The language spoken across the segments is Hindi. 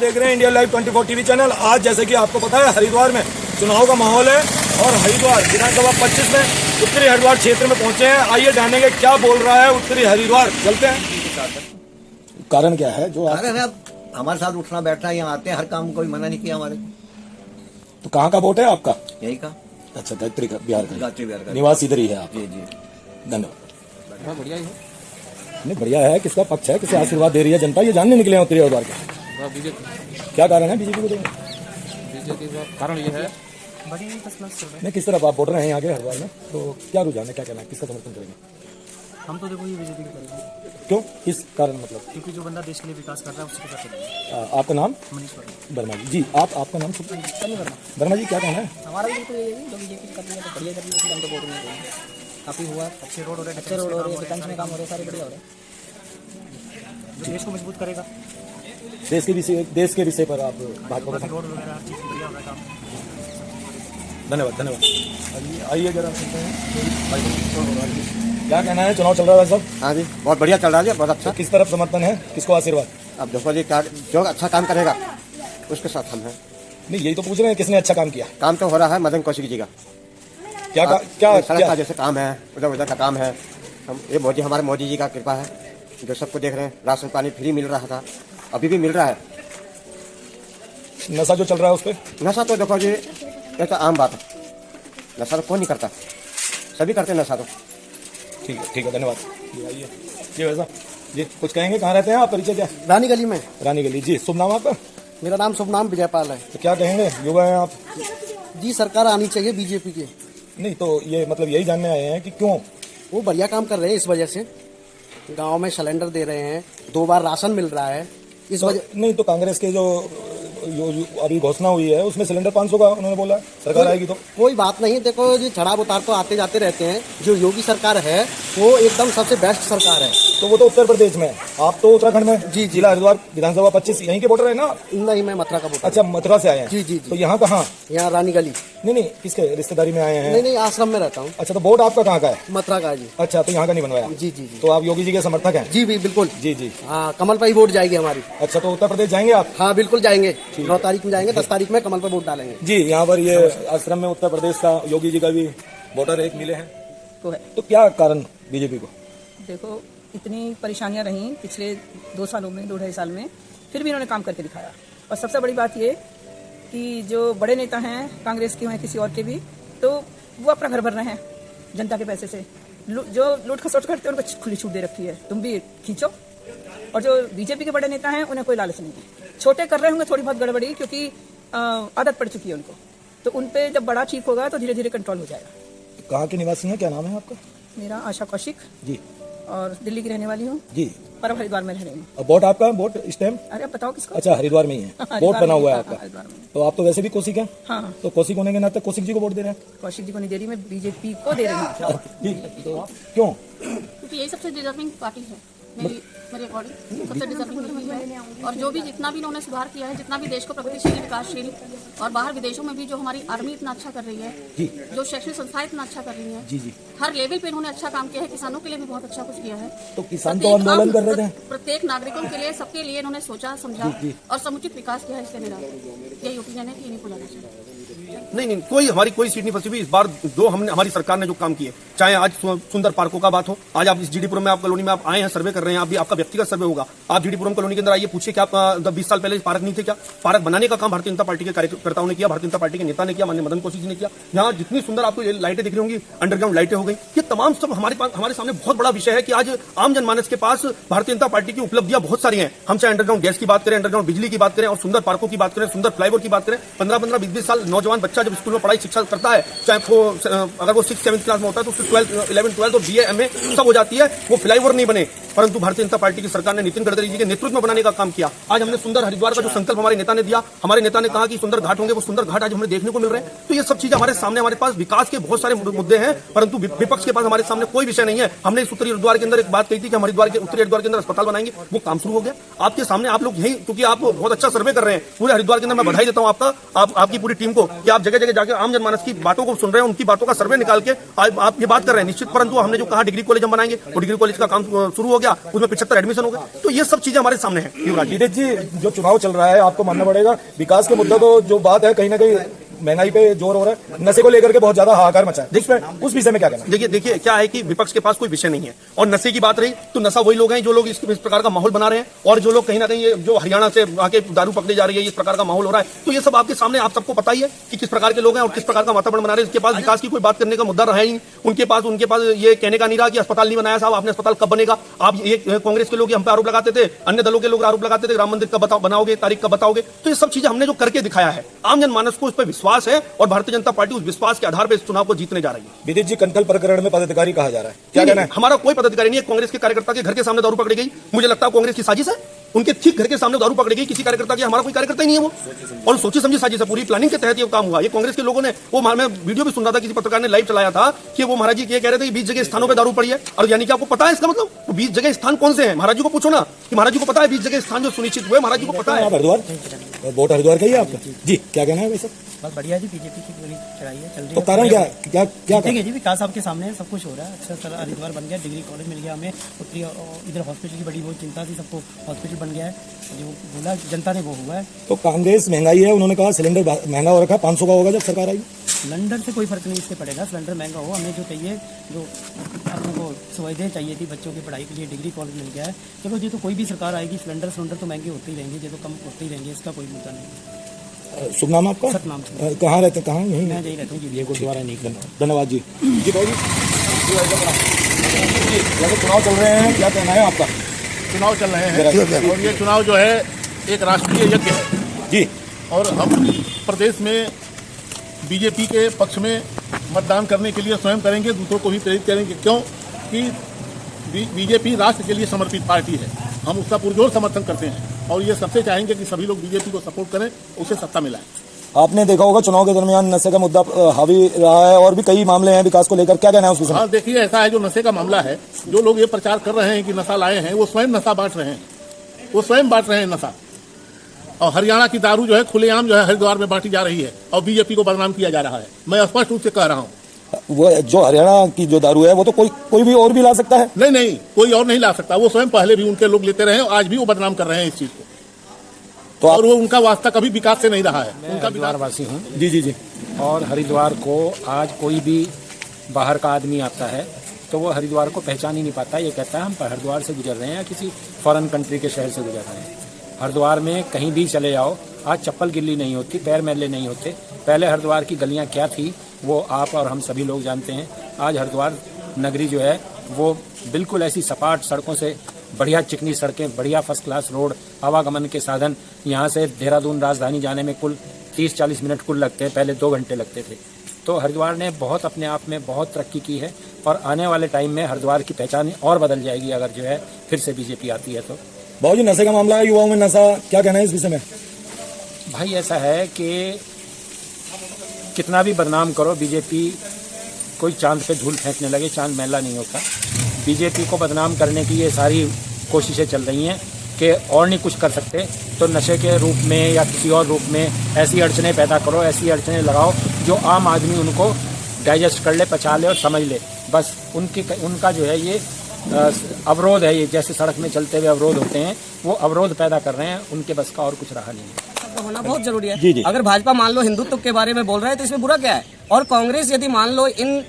देख रहे हैं इंडिया लाइव 24 टीवी चैनल। आज जैसे कि आपको पता है हरिद्वार में चुनाव का माहौल है और हरिद्वार विधानसभा 25 में उत्तरी हरिद्वार क्षेत्र में पहुंचे हैं। आइए जानेंगे क्या बोल रहा है उत्तरी हरिद्वार। चलते हैं। कारण क्या है जो कारण है? अब हमारे साथ उठना बैठना, यहाँ आते हैं, हर काम कोई मना नहीं किया हमारे। तो कहाँ का वोट है आपका? यही का। अच्छा, गायत्री का, बिहार का। गायत्री बिहार का निवास इधर ही है आप? जी जी, धन्यवाद। बढ़िया है, नहीं बढ़िया है। किसका पक्ष है, किसे आशीर्वाद दे रही है जनता, ये जानने निकले हैं उत्तरी हरिद्वार के। बीजेपी। क्या कारण है बीजेपी को देंगे? बीजेपी का कारण ये है नहीं, किस तरफ आप वोट रहे हैं यहाँ के हरिद्वार में, तो क्या रुझान है, क्या कहना है, किसका समर्थन करेंगे? हम तो देखो ये बीजेपी को करेंगे। क्यों, किस कारण मतलब? क्योंकि जो बंदा देश के लिए विकास कर रहा है उसके साथ चलेंगे। आपका नाम? मनीष वर्मा जी। जी आपका नाम? वर्मा जी, क्या कहना है? हमारा भी बिल्कुल यही है, जो बीजेपी कर रही है तो बढ़िया कर रही है, हम तो वोट नहीं देंगे। काफी हुआ, अच्छे रोड हो रहे हैं, अच्छे रोड हो रहे हैं, डिफेंस में काम हो रहे हैं, सारे बढ़िया हो रहे हैं। जो देश को मजबूत करेगा, देश के विषय पर आप बात करो। रोड वगैरह हर चीज़ बढ़िया होगा काम। धन्यवाद धन्यवाद। आइए जरा सुनते हैं क्या कहना है। चुनाव चल रहा है सब? हाँ जी, बहुत बढ़िया चल रहा है, बहुत अच्छा। तो किस तरफ समर्थन है, किसको आशीर्वाद? अब देखो जी, क्या जो अच्छा काम करेगा उसके साथ हम हैं। नहीं, यही तो पूछ रहे हैं किसने अच्छा काम किया। काम तो हो रहा है मदन कौशिक जी का। क्या सड़क का जैसे काम है, उधर उधर का काम है। हम ये मोदी, हमारे मोदी जी का कृपा है जो सबको देख रहे हैं। राशन पानी फ्री मिल रहा था, अभी भी मिल रहा है। नशा जो चल रहा है उस पर? नशा तो देखो जी, ये तो आम बात है। नशा तो कोई नहीं करता, सभी करते हैं नशा तो। ठीक है धन्यवाद। आइए जी वैसा जी, कुछ कहेंगे? कहाँ रहते हैं आप, परिचय क्या? रानी गली में। रानी गली जी। शुभ नाम आपका? मेरा नाम शुभ नाम विजयपाल है। तो क्या कहेंगे, युवा हैं आप? जी, सरकार आनी चाहिए बीजेपी की। नहीं तो ये मतलब यही जानने आए हैं कि क्यों? वो बढ़िया काम कर रहे हैं, इस वजह से गांव में सिलेंडर दे रहे हैं, 2 बार राशन मिल रहा है, इस तो, वजह। नहीं तो कांग्रेस के जो अभी घोषणा हुई है उसमें सिलेंडर 500 का उन्होंने बोला, सरकार आएगी तो कोई बात नहीं। देखो जी, चढ़ाव उतार तो आते जाते रहते हैं। जो योगी सरकार है वो एकदम सबसे बेस्ट सरकार है। तो वो तो उत्तर प्रदेश में, आप तो उत्तराखंड में। जी, जिला हरिद्वार विधानसभा 25 यहीं के वोटर है ना? नहीं, मैं मथुरा का वोटर। अच्छा, मथुरा से आए हैं। जी जी तो जी। यहाँ कहाँ? यहाँ रानी गली। नहीं, किसके रिश्तेदारी में आए हैं? नहीं, आश्रम में रहता हूँ। अच्छा, तो वोट आपका कहाँ का है? मथुरा का जी। अच्छा, तो यहाँ का नहीं बनवाया? जी जी जी। तो आप योगी जी के समर्थक हैं? जी बिल्कुल। जी जी। हाँ, कमल पर ही वोट जाएगी हमारी। अच्छा, तो उत्तर प्रदेश जाएंगे आप? हाँ बिल्कुल जाएंगे। 9 तारीख में जाएंगे, 10 तारीख में कमल पर वोट डालेंगे। जी, यहाँ पर ये आश्रम में उत्तर प्रदेश का योगी जी का भी वोटर एक मिले हैं। तो है, तो क्या कारण बीजेपी को? देखो इतनी परेशानियां रही पिछले 2 सालों में, 2 ढाई साल में, फिर भी इन्होंने काम करके दिखाया। और सबसे बड़ी बात ये कि जो बड़े नेता हैं कांग्रेस के हैं, किसी और के भी, तो वो अपना घर भर रहे हैं जनता के पैसे से। जो लूट खसोट करते हैं उनको खुली छूट दे रखी है, तुम भी खींचो। और जो बीजेपी के बड़े नेता हैं उन्हें कोई लालच नहीं है। छोटे कर रहे होंगे थोड़ी बहुत गड़बड़ी, क्योंकि आदत पड़ चुकी है उनको, तो उन पे जब बड़ा ठीक होगा तो धीरे धीरे कंट्रोल हो जाएगा। कहाँ के निवासी हैं, क्या नाम है आपका? मेरा आशा कौशिक जी और दिल्ली की रहने वाली हूँ, जी। पर अब हरिद्वार में रह रही हूँ। और वोट आपका, वोट इस टाइम? अरे अब बताओ किसको? अच्छा, हरिद्वार में ही है हरिद्वार वोट बना में, हुआ है हाँ, आपका? हरिद्वार में। तो आप तो वैसे भी कौशिक हैं? हाँ, तो कौशिक होने के नाते कौशिक जी को वोट दे रहे हैं? कौशिक जी को नहीं दे रही, मैं बीजेपी को दे रही हूँ। जी, तो आप क्यों? क्योंकि यही सबसे डिजर्विंग पार्टी है मेरे अकॉर्डिंग, सबसे डिजर्विंग पार्टी है। और जो भी जितना भी इन्होंने सुधार किया है, जितना भी देश को प्रगतिशील, विकासशील, और बाहर विदेशों में भी जो हमारी आर्मी इतना अच्छा कर रही है जी, जो शैक्षणिक संस्थाएं इतना अच्छा कर रही हैं, जी जी। हर लेवल पे इन्होंने अच्छा काम किया है। किसानों के लिए भी बहुत अच्छा कुछ किया है। तो किसान तो आंदोलन कर रहे थे। प्रत्येक नागरिकों के लिए, सबके लिए इन्होंने सोचा, समझा और समुचित विकास किया है। इसलिए मेरा यही ओपिनियन है कि इन्हीं को लाना चाहिए। नहीं, कोई हमारी कोई सीट नहीं फंसी हुई। इस बार जो हमारी सरकार ने जो काम किए, चाहे आज सुंदर पार्कों का बात हो, आज आप इस जीडीपुरम में, आप कॉलोनी में आप आए हैं, सर्वे कर रहे हैं, आप भी, आपका व्यक्तिगत सर्वे होगा। आप जीडीपुरम कॉलोनी के अंदर आइए, पूछिए कि आप 20 साल पहले पार्क नहीं थे क्या? पार्क बनाने का काम भारतीय जनता पार्टी के कार्यकर्ताओं ने किया, भारतीय जनता पार्टी के नेता ने किया, माननीय मदन कौशिक जी ने किया। यहाँ जितनी सुंदर आपको लाइटें दिख रही होंगी, अंडरग्राउंड लाइटें हो गई, ये तमाम सब हमारे सामने बहुत बड़ा विषय है कि आज आम जनमानस के पास भारतीय जनता पार्टी की उपलब्धियां बहुत सारी हैं। हम चाहे अंडरग्राउंड गैस की बात करें, अंडरग्राउंड बिजली की बात करें, और सुंदर पार्कों की बात करें, सुंदर फ्लाईओवर की बात करें। 15-15, 20-20 साल नौजवान बच्चा जब स्कूल में पढ़ाई शिक्षा करता है, चाहे वो अगर वो 6th-7th क्लास में होता है तो उसकी 12th, 11th, 12th और BA, MA सब हो जाती है। वो फ्लाईओवर नहीं बने, परंतु भारतीय जनता पार्टी की सरकार ने नितिन गडकरी जी के नेतृत्व में बनाने का काम किया। आज हमने सुंदर हरिद्वार का जो संकल्प हमारे नेता ने दिया, हमारे नेता ने कहा कि सुंदर घाट होंगे, वो सुंदर घाट आज हमें देखने को मिल रहे हैं। तो ये सब चीजें हमारे सामने, हमारे पास विकास के बहुत सारे मुद्दे हैं, परंतु विपक्ष के पास हमारे सामने कोई विषय नहीं है। हमने इस उत्तरी हरिद्वार के अंदर एक बात कही थी कि हम उत्तरी हरिद्वार के अंदर अस्पताल बनाएंगे, वो काम शुरू हो गया आपके सामने। आप लोग यही, क्योंकि आप बहुत अच्छा सर्वे कर रहे हैं पूरे हरिद्वार के अंदर, मैं बधाई देता हूं आपकी पूरी टीम को कि आप जगह जगह जाकर आम जनमानस की बातों को सुन रहे हैं, उनकी बातों का सर्वे निकाल के आप ये बात कर रहे हैं निश्चित। परंतु हमने जो कहा डिग्री कॉलेज हम बनाएंगे, वो डिग्री कॉलेज का काम शुरू हो गया। गया, उसमें 75 एडमिशन हो गए। तो ये सब चीजें हमारे सामने है। युवराज जी, नीरज जी, जो चुनाव चल रहा है आपको मानना पड़ेगा, विकास के मुद्दा तो जो बात है कहीं ना कहीं महंगाई पे जोर हो रहा है, नशे को लेकर के बहुत ज्यादा हाहाकार मचा है, उस विषय में क्या कहना? देखिए क्या है कि विपक्ष के पास कोई विषय नहीं है, और नशे की बात रही तो नशा वही लोग हैं जो लोग इस प्रकार का माहौल बना रहे हैं, और जो लोग कहीं ना कहीं ये जो हरियाणा से आके दारू पकड़ी जा रही है, इस प्रकार का माहौल हो रहा है। तो ये सब आपके सामने, आप सबको पता ही है कि किस प्रकार के लोग हैं और किस प्रकार का वातावरण बना रहे हैं। इसके पास विकास की कोई बात करने का मुद्दा रहा ही नहीं। उनके पास ये कहने का नहीं रहा कि अस्पताल नहीं बनाया साहब, आपने अस्पताल कब बनेगा। आप ये कांग्रेस के लोग हम पे आरोप लगाते थे, अन्य दलों के लोग आरोप लगाते थे राम मंदिर कब बनाओगे, तारीख कब बताओगे। तो ये सब चीजें हमने जो करके दिखाया है, आम जनमानस को इस पर विश्वास है, और भारतीय जनता पार्टी उस विश्वास के आधार पर इस चुनाव को जीतने जा रही है। विदित जी, कंथल प्रकरण में पदाधिकारी कहा जा रहा है, क्या कहना है? हमारा कोई पदाधिकारी नहीं है। कांग्रेस के कार्यकर्ता के घर के सामने दारू पकड़ी गई, मुझे लगता है कांग्रेस की साजिश है। उनके ठीक घर के सामने दारू पकड़ी गई किसी कार्यकर्ता की, हमारा कोई कार्यकर्ता ही नहीं है वो, और सोची समझी साजिश है, पूरी प्लानिंग के तहत ये काम हुआ। ये कांग्रेस के लोगों ने, वो मैं वीडियो भी सुन रहा था, किसी पत्रकार ने लाइव चलाया था कि वो महाराज जी ये कह रहे थे कि 20 जगह स्थानों पे दारू पड़ी है, और यानी कि आपको पता है इसका मतलब, 20 जगह स्थान कौन से हैं? महाराज जी को पूछो ना कि महाराज जी को पता है 20 जगह स्थान जो सुनिश्चित हुए, महाराज जी को पता है। हरिद्वार, वोट हरिद्वार का ही है आपका जी, क्या कहना है वैसे? बहुत बढ़िया जी, बीजेपी की गोली चढ़ाई है, चल रही है। तो कारण क्या ठीक है जी, विकास आपके सामने है, सब कुछ हो रहा है। अच्छा हरिद्वार बन गया, डिग्री कॉलेज मिल गया हमें, उत्तरी इधर हॉस्पिटल की बड़ी बहुत चिंता थी, सबको हॉस्पिटल बन गया है, जो बोला जनता ने वो हुआ है। तो कांग्रेस महंगाई है, उन्होंने कहा सिलेंडर महंगा हो रखा, 500 का होगा जब सरकार आई। सिलेंडर से कोई फर्क नहीं इससे पड़ेगा, सिलेंडर महंगा हो, हमें जो चाहिए, जो अपने को सुविधाएं चाहिए थी बच्चों की पढ़ाई के लिए, डिग्री कॉलेज मिल गया है। चलो ये तो कोई भी सरकार आएगी, सिलेंडर तो महंगे होते ही रहेंगे, ये तो कम होते ही रहेंगे, इसका कोई मुद्दा नहीं। शुभ नाम आपका? सतनाम सिंह। कहाँ रहते, कहाँ? यहीं मैं यही रहता हूँ जी, ये गुरुद्वारा नहीं करना। धन्यवाद जी। जी भाई जी, जैसे चुनाव चल रहे हैं, क्या कहना है आपका? चुनाव चल रहे हैं और ये चुनाव जो है एक राष्ट्रीय यज्ञ है जी, और हम प्रदेश में बीजेपी के पक्ष में मतदान करने के लिए स्वयं करेंगे, दूसरों को भी प्रेरित करेंगे। क्यों कि बीजेपी राष्ट्र के लिए समर्पित पार्टी है, हम उसका पुरजोर समर्थन करते हैं, और ये सबसे चाहेंगे कि सभी लोग बीजेपी को सपोर्ट करें, उसे सत्ता मिलाएं। आपने देखा होगा चुनाव के दरमियान नशे का मुद्दा हावी रहा है, और भी कई मामले हैं विकास को लेकर, क्या कहना है उस विषय में? हाँ, देखिए ऐसा है, जो नशे का मामला है, जो लोग ये प्रचार कर रहे हैं कि नशा लाए हैं, वो स्वयं नशा बांट रहे हैं, वो स्वयं बांट रहे हैं नशा। और हरियाणा की दारू जो है खुलेआम जो है हरिद्वार में बांटी जा रही है, और बीजेपी को बदनाम किया जा रहा है। मैं स्पष्ट रूप से कह रहा हूँ, वो जो हरियाणा की जो दारू है वो तो कोई भी और भी ला सकता है। नहीं, कोई और नहीं ला सकता, वो स्वयं पहले भी उनके लोग लेते रहे, आज भी वो बदनाम कर रहे हैं इस चीज को। तो और वो उनका वास्ता कभी विकास से नहीं रहा है। उनका हरिद्वार वासी हूँ जी जी जी, और हरिद्वार को आज कोई भी बाहर का आदमी आता है तो वो हरिद्वार को पहचान ही नहीं पाता। ये कहता है हम हरिद्वार से गुजर रहे हैं या किसी फॉरेन कंट्री के शहर से गुजर रहे हैं। हरिद्वार में कहीं भी चले जाओ, आज चप्पल गिल्ली नहीं होती, पैर मैले नहीं होते। पहले हरिद्वार की गलियाँ क्या थी वो आप और हम सभी लोग जानते हैं। आज हरिद्वार नगरी जो है वो बिल्कुल ऐसी सपाट सड़कों से, बढ़िया चिकनी सड़कें, बढ़िया फर्स्ट क्लास रोड, आवागमन के साधन। यहाँ से देहरादून राजधानी जाने में कुल 30-40 मिनट कुल लगते हैं, पहले 2 घंटे लगते थे। तो हरिद्वार ने बहुत अपने आप में बहुत तरक्की की है, और आने वाले टाइम में हरिद्वार की पहचान और बदल जाएगी अगर जो है फिर से बीजेपी आती है तो। बाबू जी, नशे का मामला है, युवाओं में नशा, क्या कहना है इस विषय में? भाई ऐसा है कि कितना भी बदनाम करो, बीजेपी कोई चांद पे धूल फेंकने लगे, चांद मैला नहीं होता। बीजेपी को बदनाम करने की ये सारी कोशिशें चल रही हैं कि और नहीं कुछ कर सकते तो नशे के रूप में या किसी और रूप में ऐसी अड़चने पैदा करो, ऐसी अड़चने लगाओ जो आम आदमी उनको डाइजेस्ट कर ले, पचा ले और समझ ले। बस उनका जो है ये अवरोध है, ये जैसे सड़क में चलते हुए अवरोध होते हैं वो अवरोध पैदा कर रहे हैं, उनके बस का और कुछ रहा नहीं है। होना बहुत जरूरी है। जी जी। अगर भाजपा मान लो हिंदुत्व के बारे में बोल रहा है तो इसमें बुरा क्या है? और कांग्रेस यदि मान लो इन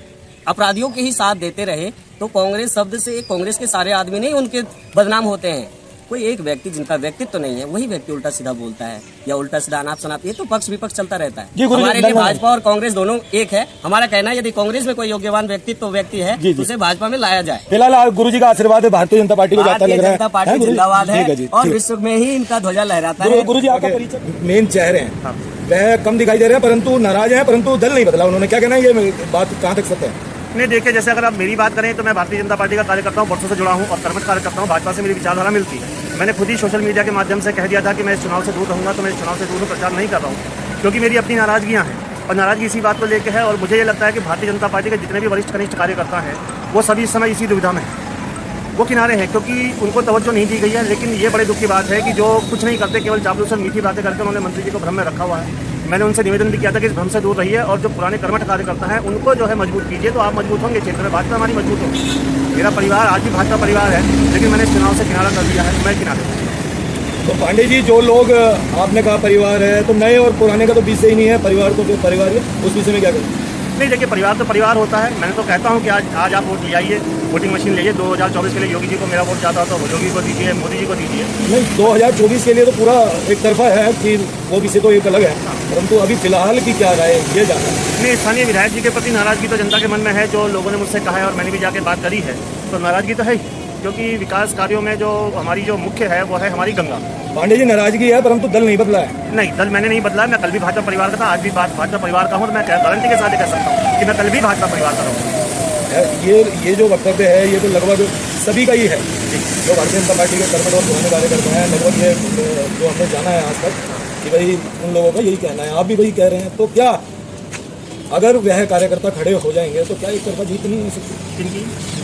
अपराधियों के ही साथ देते रहे तो कांग्रेस शब्द से कांग्रेस के सारे आदमी नहीं उनके बदनाम होते हैं। कोई एक व्यक्ति जिनका व्यक्तित्व तो नहीं है वही व्यक्ति उल्टा सीधा बोलता है या उल्टा सीधा अनाप शनाप, ये तो पक्ष विपक्ष चलता रहता है। हमारे लिए भाजपा और कांग्रेस दोनों एक है। हमारा कहना है यदि कांग्रेस में कोई योग्यवान व्यक्ति है तो उसे भाजपा में लाया जाए। फिलहाल गुरुजी का आशीर्वाद है भारतीय जनता पार्टी को जाता लग रहा है। जनता पार्टी जिंदाबाद है और विश्व में ही इनका ध्वजा लहराता है। गुरुजी, आपका परिचय? मेन चेहरे हैं वह कम दिखाई दे रहे हैं, परंतु नाराज है, परंतु दल नहीं बदला। उन्होंने क्या कहना है, ये बात कहाँ तक सत्य है? नहीं, देखिए, जैसे अगर आप मेरी बात करें तो मैं भारतीय जनता पार्टी का कार्यकर्ता हूँ, वर्षों से जुड़ा हूँ और कर्मठ कार्यकर्ता हूँ। भाजपा से मेरी विचारधारा मिलती है। मैंने खुद ही सोशल मीडिया के माध्यम से कह दिया था कि मैं इस चुनाव से दूर रहूँगा, तो मैं इस चुनाव से दूर प्रचार नहीं कर रहा हूँ, क्योंकि मेरी अपनी नाराजगियाँ हैं और नाराजगी इसी बात को लेकर है। और मुझे ये लगता है कि भारतीय जनता पार्टी के जितने भी वरिष्ठ कनिष्ठ कार्यकर्ता हैं वो सभी इस समय इसी दुविधा में हैं, वो किनारे हैं, क्योंकि उनको तवज्जो नहीं दी गई है। लेकिन ये बड़े दुख की बात है कि जो कुछ नहीं करते, केवल चापलूस और मीठी बातें करके उन्होंने मंत्री जी को भ्रम में रखा हुआ है। मैंने उनसे निवेदन भी किया था कि इस भ्रम से दूर रहिए और जो पुराने कर्मठ कार्यकर्ता हैं उनको जो है मजबूत कीजिए, तो आप मजबूत होंगे, क्षेत्र में भाजपा हमारी मजबूत होगी। मेरा परिवार आज भी भाजपा परिवार है, लेकिन मैंने इस चुनाव से किनारा कर दिया है, मैं किनारे हूं। तो पांडे जी, जो लोग आपने कहा परिवार है, तो नए और पुराने का तो विषय ही नहीं है, परिवार तो फिर परिवार है, उस विषय में क्या करें? नहीं, देखिए परिवार तो परिवार होता है। मैंने तो कहता हूं कि आज आप वोट ले आइए, वोटिंग मशीन लीजिए। 2024 के लिए योगी जी को मेरा वोट जाता तो योगी को दीजिए, मोदी जी को दीजिए। नहीं, 2024 के लिए तो पूरा एक तरफा है कि वो विषय तो एक अलग है, परंतु अभी फिलहाल की क्या राय ये जाना है। नहीं, स्थानीय विधायक जी के प्रति नाराजगी तो जनता के मन में है, जो लोगों ने मुझसे कहा है और मैंने भी जाके बात करी है, तो नाराजगी तो है ही, क्योंकि विकास कार्यों में जो हमारी जो मुख्य है वो है हमारी गंगा। पांडे जी, नाराजगी है परंतु दल नहीं बदला है। नहीं, दल मैंने नहीं बदला है। मैं कल भी भाजपा परिवार का था, आज भी भाजपा परिवार का हूँ, तो मैं गारंटी के साथ कह सकता हूँ कि मैं कल भी भाजपा परिवार का रहूँगा। ये जो वक्तव्य है ये तो लगभग सभी का ही है, जो भारतीय जनता पार्टी के कर्मठ और पुराने कार्यकर्ता हैं, लगभग ये जो हमने जाना है आज तक कि भाई उन लोगों का यही कहना है, आप भी वही कह रहे हैं। तो क्या अगर वह कार्यकर्ता खड़े हो जाएंगे तो क्या एक तरफा जीत नहीं हो सकती?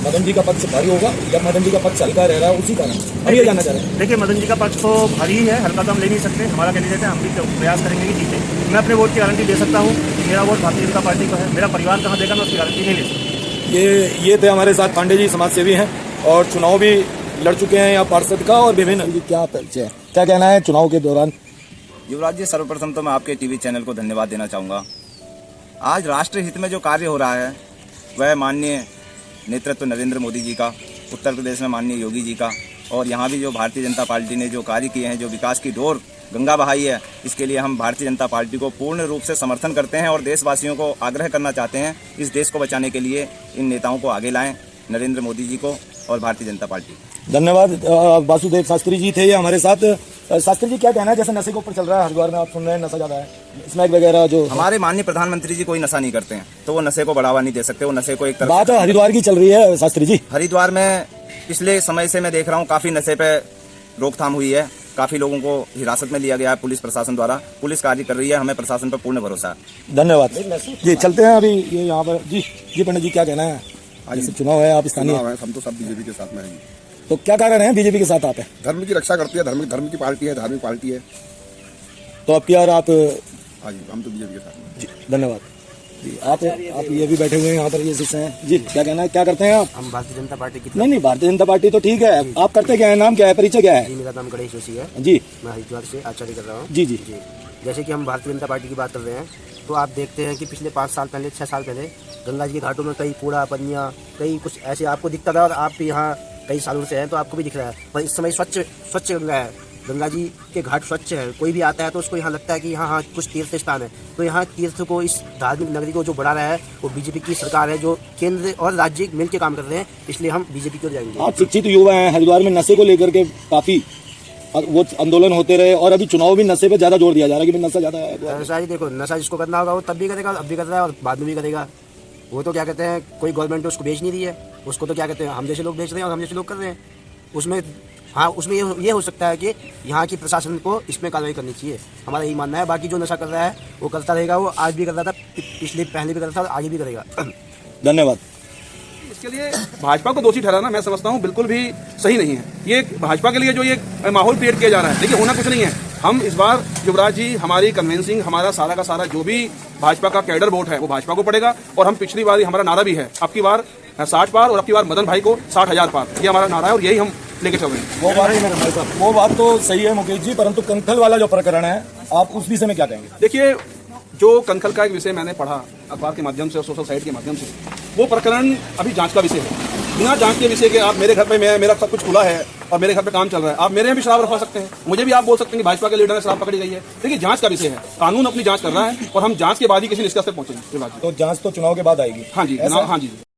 मदन जी का पक्ष भारी होगा या मदन जी का पक्ष हल्का रह रहा है, उसी कारण हम ये जानना चाह रहे हैं। देखिए, मदन जी का पक्ष तो भारी ही है, हल्का तो हम ले नहीं सकते। हमारा कैंडिडेट है, हम भी प्रयास करेंगे कि जीते। मैं अपने वोट की गारंटी दे सकता हूँ, मेरा वोट भारतीय जनता पार्टी को है। मेरा परिवार कहाँ देगा, मैं उसकी गारंटी नहीं ले सकता। ये थे हमारे साथ पांडे जी, समाज सेवी हैं और चुनाव भी लड़ चुके हैं यहाँ पार्षद का और विभिन्न। क्या परिचय, क्या कहना है चुनाव के दौरान? युवराज जी, सर्वप्रथम तो मैं आपके टीवी चैनल को धन्यवाद देना चाहूँगा। आज राष्ट्र हित में जो कार्य हो रहा है वह माननीय नेतृत्व नरेंद्र मोदी जी का, उत्तर प्रदेश में माननीय योगी जी का, और यहाँ भी जो भारतीय जनता पार्टी ने जो कार्य किए हैं, जो विकास की डोर गंगा बहाई है, इसके लिए हम भारतीय जनता पार्टी को पूर्ण रूप से समर्थन करते हैं और देशवासियों को आग्रह करना चाहते हैं इस देश को बचाने के लिए इन नेताओं को आगे लाएं, नरेंद्र मोदी जी को और भारतीय जनता पार्टी। धन्यवाद। वासुदेव शास्त्री जी थे ये हमारे साथ। शास्त्री जी, क्या कहना है, जैसे नशे के ऊपर चल रहा है हरिद्वार में, आप सुन रहे हैं नशा ज्यादा है, स्मैक वगैरह जो हमारे माननीय प्रधानमंत्री जी कोई नशा नहीं करते हैं, तो वो नशे को बढ़ावा नहीं दे सकते। वो नशे को एक तरफ बात हरिद्वार की चल रही है। शास्त्री जी, हरिद्वार में पिछले समय से मैं देख रहा हूँ काफी नशे पे रोकथाम हुई है, काफी लोगों को हिरासत में लिया गया है पुलिस प्रशासन द्वारा। पुलिस कार्य कर रही है, हमें प्रशासन पर पूर्ण भरोसा है। धन्यवाद जी। चलते हैं अभी ये यहाँ पर। जी पंडित जी, क्या कहना है? आज चुनाव है, आप स्थानीय, हम तो सब बीजेपी के साथ में हैं। तो क्या कारण है बीजेपी के साथ आप हैं? धर्म की रक्षा करती है, धर्म की पार्टी है, धार्मिक पार्टी है, तो अब क्या आप? हाँ जी, हम तो बीजेपी के साथ में। जी धन्यवाद जी। आप ये भी बैठे हुए हैं यहाँ पर, ये शिष्य हैं जी, क्या कहना है, क्या करते हैं आप? हम भारतीय जनता पार्टी की। नहीं, भारतीय जनता पार्टी तो ठीक है, आप करते क्या है, नाम क्या है, परिचय क्या है? मेरा नाम गणेश जोशी है जी, मैं हरिद्वार से आचार्य कर रहा हूँ। जी जी। जैसे कि हम भारतीय जनता पार्टी की बात कर रहे हैं, तो आप देखते हैं कि पिछले 5 साल पहले, 6 साल पहले गंगा जी के घाटों में कई कूड़ा पन्नियाँ, कई कुछ ऐसे आपको दिखता था, और आप भी यहाँ कई सालों से हैं तो आपको भी दिख रहा है। पर इस समय स्वच्छ गंगा है, गंगा जी के घाट स्वच्छ है। कोई भी आता है तो उसको यहाँ लगता है कि यहाँ कुछ तीर्थ स्थान है। तो यहाँ तीर्थ को, इस धार्मिक नगरी को जो बढ़ा रहा है वो बीजेपी की सरकार है, जो केंद्र और राज्य मिलकर काम कर रहे हैं, इसलिए हम बीजेपी को जाएंगे। आप शिक्षित युवा हैं, हरिद्वार में नशे को लेकर के काफी वो आंदोलन होते रहे और अभी चुनाव भी नशे पे ज्यादा जोर दिया जा रहा है कि नशा ज्यादा है। ऐसा ही देखो, नशा जिसको करना होगा वो तब भी करेगा, अब भी कर रहा है और बाद में भी करेगा। वो तो क्या कहते हैं, कोई गवर्नमेंट उसको बेच नहीं रही है, उसको तो क्या कहते हैं हम जैसे लोग बेच रहे हैं और हम जैसे लोग कर रहे हैं। उसमें हाँ, उसमें ये हो सकता है कि यहाँ की प्रशासन को इसमें कार्रवाई करनी चाहिए, हमारा यही मानना है। बाकी जो नशा कर रहा है वो करता रहेगा, वो आज भी कर रहा था, पहले भी कर रहा था, आगे भी करेगा। धन्यवाद। इसके लिए भाजपा को दोषी ठहराना मैं समझता हूँ बिल्कुल भी सही नहीं है। ये भाजपा के लिए जो ये माहौल क्रिएट किया जा रहा है, देखिए होना कुछ नहीं है। हम इस बार युवराज जी, हमारी कन्विंसिंग, हमारा सारा का सारा जो भी भाजपा का कैडर वोट है वो भाजपा को पड़ेगा। और हम पिछली बार हमारा नारा भी है, अब की बार 60 पार और अब की बार मदन भाई को 60,000 पार, ये हमारा नारा है और यही हम लेके चल रहे हैं। वो बात तो सही है मुकेश जी, परंतु कंथल वाला जो प्रकरण है, आप उस विषय में क्या कहेंगे? देखिए, जो कंथल का एक विषय मैंने पढ़ा अखबार के माध्यम से और सोशल साइट के माध्यम से, वो प्रकरण अभी जांच का विषय है। बिना जांच के विषय के आप मेरे घर पे, मेरा सब कुछ खुला है और मेरे घर पे काम चल रहा है, आप मेरे यहाँ भी शराब रखवा सकते हैं, मुझे भी आप बोल सकते हैं कि भाजपा के लीडर ने शराब पकड़ी गई है। देखिए, जांच का विषय है, कानून अपनी जांच कर रहा है और हम जांच के बाद ही किसी निष्कर्ष पे पहुंचेंगे। तो जांच तो चुनाव के बाद आएगी। हाँ जी, हाँ जी।